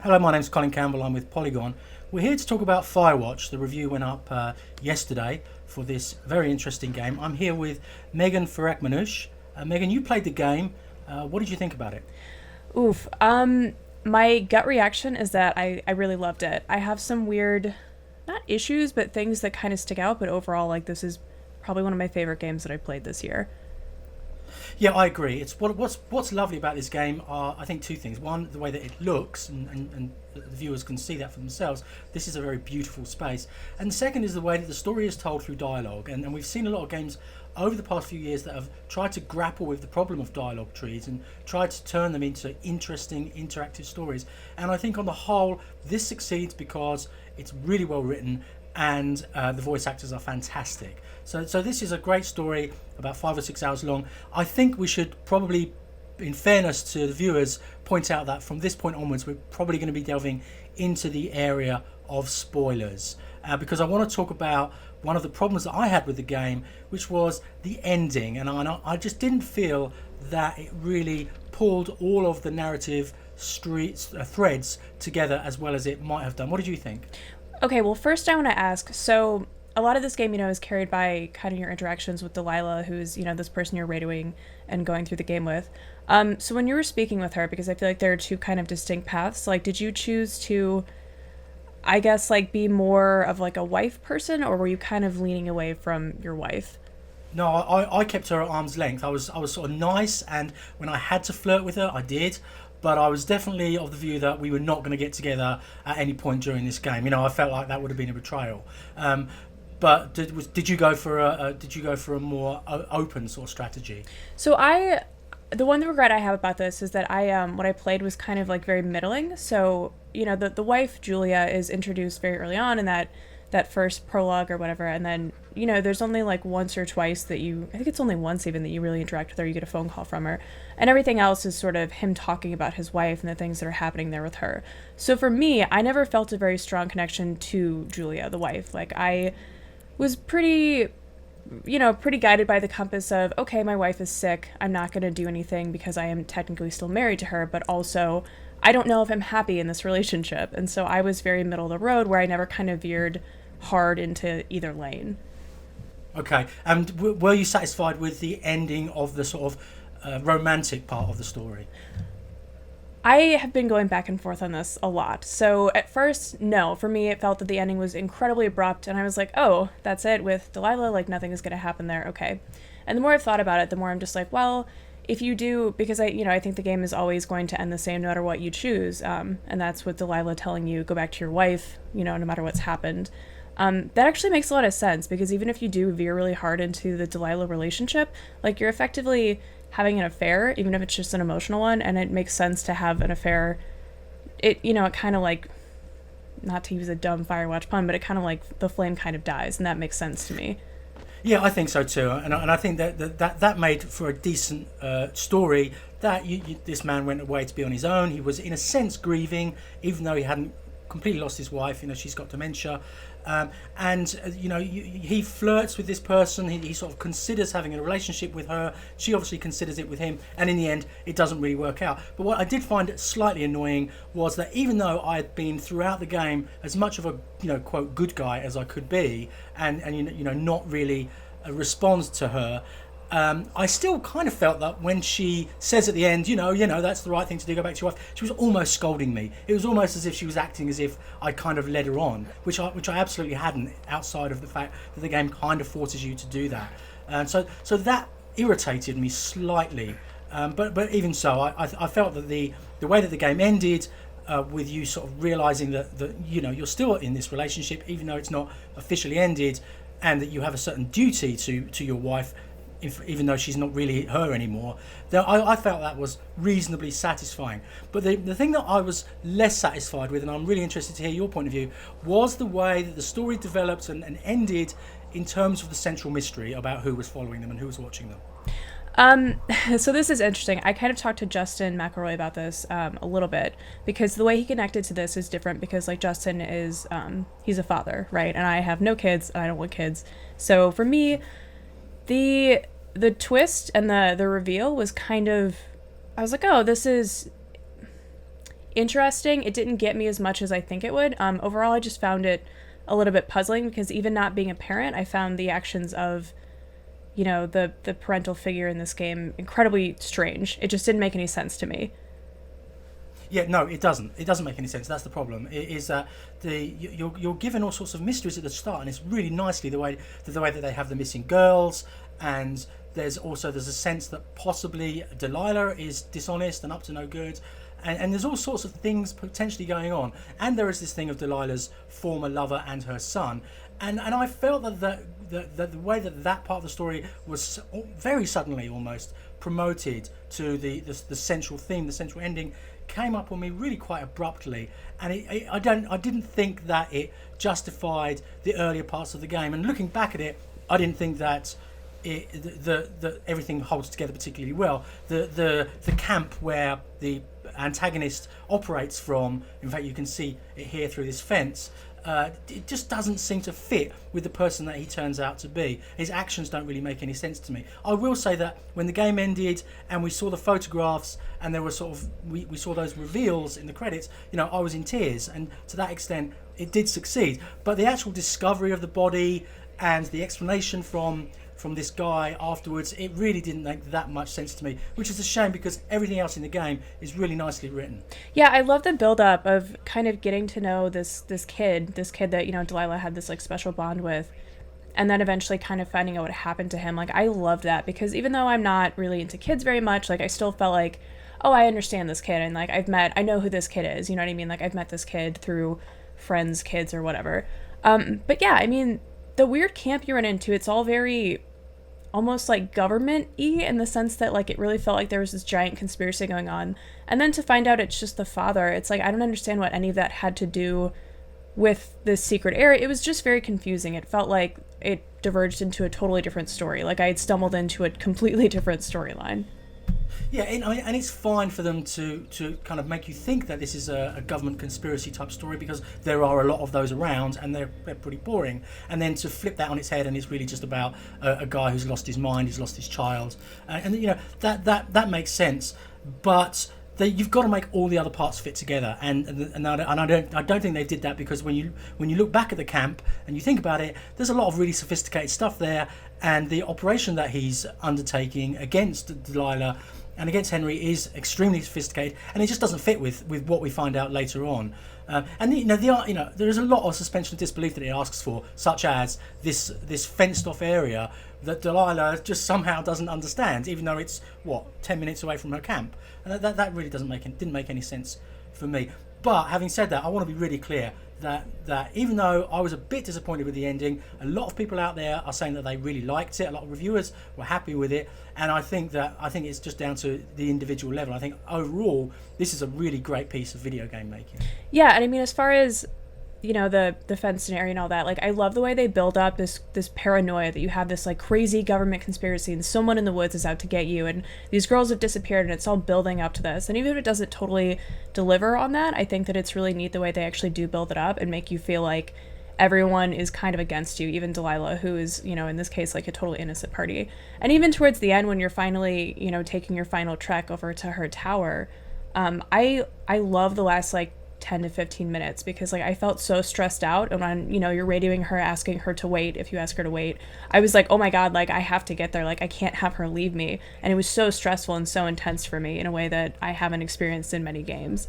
Hello, my name's Colin Campbell. I'm with Polygon. We're here to talk about Firewatch. The review went up yesterday for this very interesting game. I'm here with Megan Farokhmanesh. Megan, you played the game. What did you think about it? Oof. My gut reaction is that I really loved it. I have some weird, not issues, but things that kind of stick out. But overall, like, this is probably one of my favorite games that I played this year. Yeah, I agree. It's what's lovely about this game are, I think, two things. One, the way that it looks, and the viewers can see that for themselves. This is a very beautiful space. And the second is the way that the story is told through dialogue. And we've seen a lot of games over the past few years that have tried to grapple with the problem of dialogue trees and tried to turn them into interesting, interactive stories. And I think on the whole, this succeeds because it's really well written and the voice actors are fantastic. So this is a great story, about 5 or 6 hours long. I think we should probably, in fairness to the viewers, point out that from this point onwards, we're probably going to be delving into the area of spoilers, because I want to talk about one of the problems that I had with the game, which was the ending, and I just didn't feel that it really pulled all of the narrative threads together as well as it might have done. What did you think? Okay, well, first I want to ask, so a lot of this game, is carried by kind of your interactions with Delilah, who's, this person you're radioing and going through the game with. So when you were speaking with her, because I feel like there are two kind of distinct paths, like, did you choose to, I guess, like, be more of like a wife person, or were you kind of leaning away from your wife? No, I kept her at arm's length. I was sort of nice, and when I had to flirt with her, I did. But I was definitely of the view that we were not going to get together at any point during this game. I felt like that would have been a betrayal. But did you go for a more open sort of strategy? So the one regret I have about this is that what I played was kind of like very middling. So the wife Julia is introduced very early on in that first prologue or whatever, and then there's only like once or twice that I think it's only once even that you really interact with her. You get a phone call from her, and everything else is sort of him talking about his wife and the things that are happening there with her. So for me, I never felt a very strong connection to Julia, the wife. Like, I was pretty guided by the compass of, okay, my wife is sick, I'm not going to do anything because I am technically still married to her, but also I don't know if I'm happy in this relationship. And so I was very middle of the road, where I never kind of veered hard into either lane. Okay, and were you satisfied with the ending of the sort of romantic part of the story? I have been going back and forth on this a lot. So at first, no. For me, it felt that the ending was incredibly abrupt, and I was like, oh, that's it with Delilah, like, nothing is going to happen there, okay. And the more I've thought about it, the more I'm just like, well, if you do, because I think the game is always going to end the same no matter what you choose, and that's with Delilah telling you, go back to your wife, no matter what's happened. That actually makes a lot of sense, because even if you do veer really hard into the Delilah relationship, like, you're effectively having an affair, even if it's just an emotional one, and it makes sense to have an affair. It kind of like, not to use a dumb Firewatch pun, but it kind of like the flame kind of dies, and that makes sense to me. Yeah, I think so too, and I think that made for a decent story. That this man went away to be on his own. He was in a sense grieving, even though he hadn't completely lost his wife. She's got dementia. And he flirts with this person. He sort of considers having a relationship with her. She obviously considers it with him, and in the end it doesn't really work out. But what I did find slightly annoying was that even though I had been throughout the game as much of a quote good guy as I could be, and not really respond to her, I still kind of felt that when she says at the end, that's the right thing to do, go back to your wife, she was almost scolding me. It was almost as if she was acting as if I kind of led her on, which I absolutely hadn't, outside of the fact that the game kind of forces you to do that. So that irritated me slightly. But even so, I felt that the way that the game ended, with you sort of realising that you're still in this relationship, even though it's not officially ended, and that you have a certain duty to your wife, even though she's not really her anymore, I felt that was reasonably satisfying. But the thing that I was less satisfied with, and I'm really interested to hear your point of view, was the way that the story developed and ended in terms of the central mystery about who was following them and who was watching them. So this is interesting. I kind of talked to Justin McElroy about this a little bit, because the way he connected to this is different, because like Justin is he's a father, right? And I have no kids, and I don't want kids. So for me, the twist and the reveal was kind of, I was like, oh, this is, interesting. It didn't get me as much as I think it would. Overall, I just found it a little bit puzzling because even not being a parent, I found the actions of, the parental figure in this game incredibly strange. It just didn't make any sense to me. Yeah, no, it doesn't. It doesn't make any sense. That's the problem. It is that you're given all sorts of mysteries at the start, and it's really nicely the way that they have the missing girls, and there's a sense that possibly Delilah is dishonest and up to no good, and there's all sorts of things potentially going on, and there is this thing of Delilah's former lover and her son, and I felt that the way that part of the story was very suddenly almost promoted to the central theme, the central ending, came up on me really quite abruptly, and I didn't think that it justified the earlier parts of the game. And looking back at it, I didn't think that everything holds together particularly well. The camp where the antagonist operates from, in fact you can see it here through this fence, it just doesn't seem to fit with the person that he turns out to be. His actions don't really make any sense to me. I will say that when the game ended and we saw the photographs and there were we saw those reveals in the credits, I was in tears, and to that extent it did succeed. But the actual discovery of the body and the explanation from this guy afterwards, it really didn't make that much sense to me, which is a shame because everything else in the game is really nicely written. Yeah, I love the build-up of kind of getting to know this kid that, Delilah had this, like, special bond with, and then eventually kind of finding out what happened to him. Like, I loved that because even though I'm not really into kids very much, like, I still felt like, oh, I understand this kid, and, like, I know who this kid is, you know what I mean? Like, I've met this kid through friends' kids or whatever. But yeah, I mean, the weird camp you run into, it's all very almost like government-y in the sense that, like, it really felt like there was this giant conspiracy going on, and then to find out it's just the father, it's like I don't understand what any of that had to do with this secret area. It was just very confusing. It felt like it diverged into a totally different story, like I had stumbled into a completely different storyline. Yeah, and it's fine for them to kind of make you think that this is a government conspiracy type story because there are a lot of those around and they're pretty boring. And then to flip that on its head and it's really just about a guy who's lost his mind, who's lost his child, and that makes sense. But you've got to make all the other parts fit together, and I don't think they did that, because when you look back at the camp and you think about it, there's a lot of really sophisticated stuff there, and the operation that he's undertaking against Delilah and against Henry is extremely sophisticated, and it just doesn't fit with what we find out later on. There is a lot of suspension of disbelief that it asks for, such as this fenced off area that Delilah just somehow doesn't understand, even though it's 10 minutes away from her camp, and that really didn't make any sense for me. But having said that, I want to be really clear that even though I was a bit disappointed with the ending, a lot of people out there are saying that they really liked it. A lot of reviewers were happy with it, and I think it's just down to the individual level. I think overall this is a really great piece of video game making. Yeah, and I mean, as far as the fence scenario and all that, like, I love the way they build up this paranoia that you have this, like, crazy government conspiracy and someone in the woods is out to get you and these girls have disappeared, and it's all building up to this. And even if it doesn't totally deliver on that, I think that it's really neat the way they actually do build it up and make you feel like everyone is kind of against you, even Delilah, who is, in this case, like, a totally innocent party. And even towards the end when you're finally, taking your final trek over to her tower, I love the last, like, 10 to 15 minutes, because, like, I felt so stressed out, and when you're radioing her, asking her to wait, if you ask her to wait, I was like, oh my god, like, I have to get there, like, I can't have her leave me. And it was so stressful and so intense for me in a way that I haven't experienced in many games.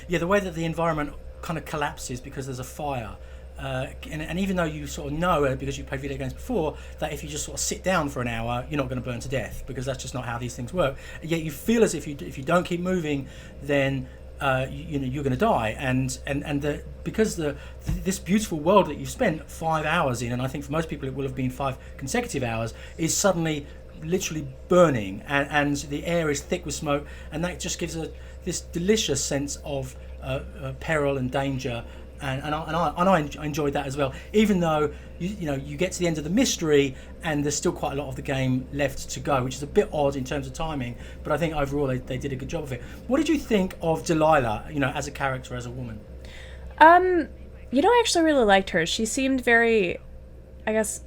Yeah, the way that the environment kind of collapses because there's a fire, and even though you sort of know, because you've played video games before, that if you just sort of sit down for an hour, you're not going to burn to death, because that's just not how these things work. Yet you feel as if you don't keep moving, then you're going to die, because this beautiful world that you've spent 5 hours in, and I think for most people it will have been 5 consecutive hours, is suddenly literally burning, and the air is thick with smoke, and that just gives this delicious sense of peril and danger. And I enjoyed that as well, even though you get to the end of the mystery and there's still quite a lot of the game left to go, which is a bit odd in terms of timing, but I think overall they did a good job of it. What did you think of Delilah, as a character, as a woman? I actually really liked her. She seemed very, I guess,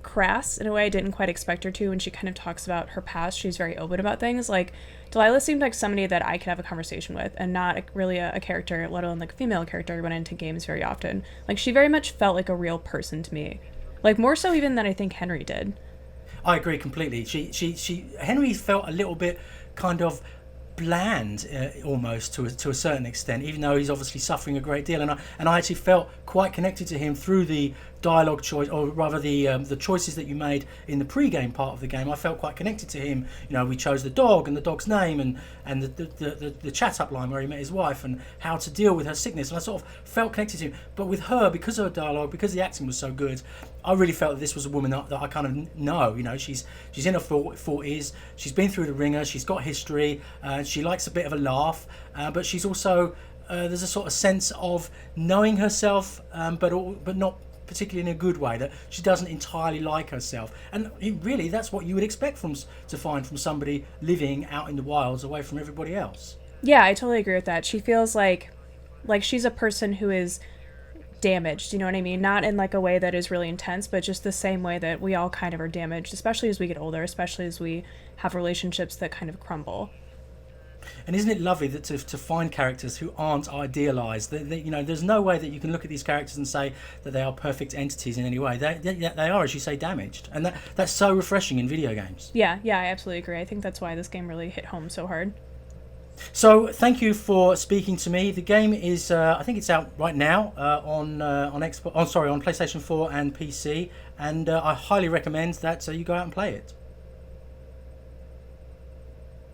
crass in a way I didn't quite expect her to. When she kind of talks about her past, she's very open about things. Like, Delilah seemed like somebody that I could have a conversation with, and not really a character, let alone like a female character, went into games very often. Like, she very much felt like a real person to me, like more so even than I think Henry did. I agree completely. Henry felt a little bit kind of bland, almost to a certain extent, even though he's obviously suffering a great deal. And I actually felt quite connected to him through the dialogue choice, or rather the choices that you made in the pre-game part of the game. I felt quite connected to him. You know, we chose the dog and the dog's name, and the chat up line where he met his wife and how to deal with her sickness. And I sort of felt connected to him. But with her, because of her dialogue, because the acting was so good, I really felt that this was a woman that I kind of know. You know, she's in her 40s. She's been through the ringer. She's got history. She likes a bit of a laugh, but she's also there's a sort of sense of knowing herself, but not particularly in a good way, that she doesn't entirely like herself. And really, that's what you would expect to find from somebody living out in the wilds away from everybody else. Yeah, I totally agree with that. She feels like she's a person who is damaged, you know what I mean? Not in like a way that is really intense, but just the same way that we all kind of are damaged, especially as we get older, especially as we have relationships that kind of crumble. And isn't it lovely that to find characters who aren't idealised? You know, there's no way that you can look at these characters and say that they are perfect entities in any way. They are, as you say, damaged, and that's so refreshing in video games. Yeah, I absolutely agree. I think that's why this game really hit home so hard. So thank you for speaking to me. The game is, I think it's out right now on PlayStation 4 and PC, and I highly recommend that you go out and play it.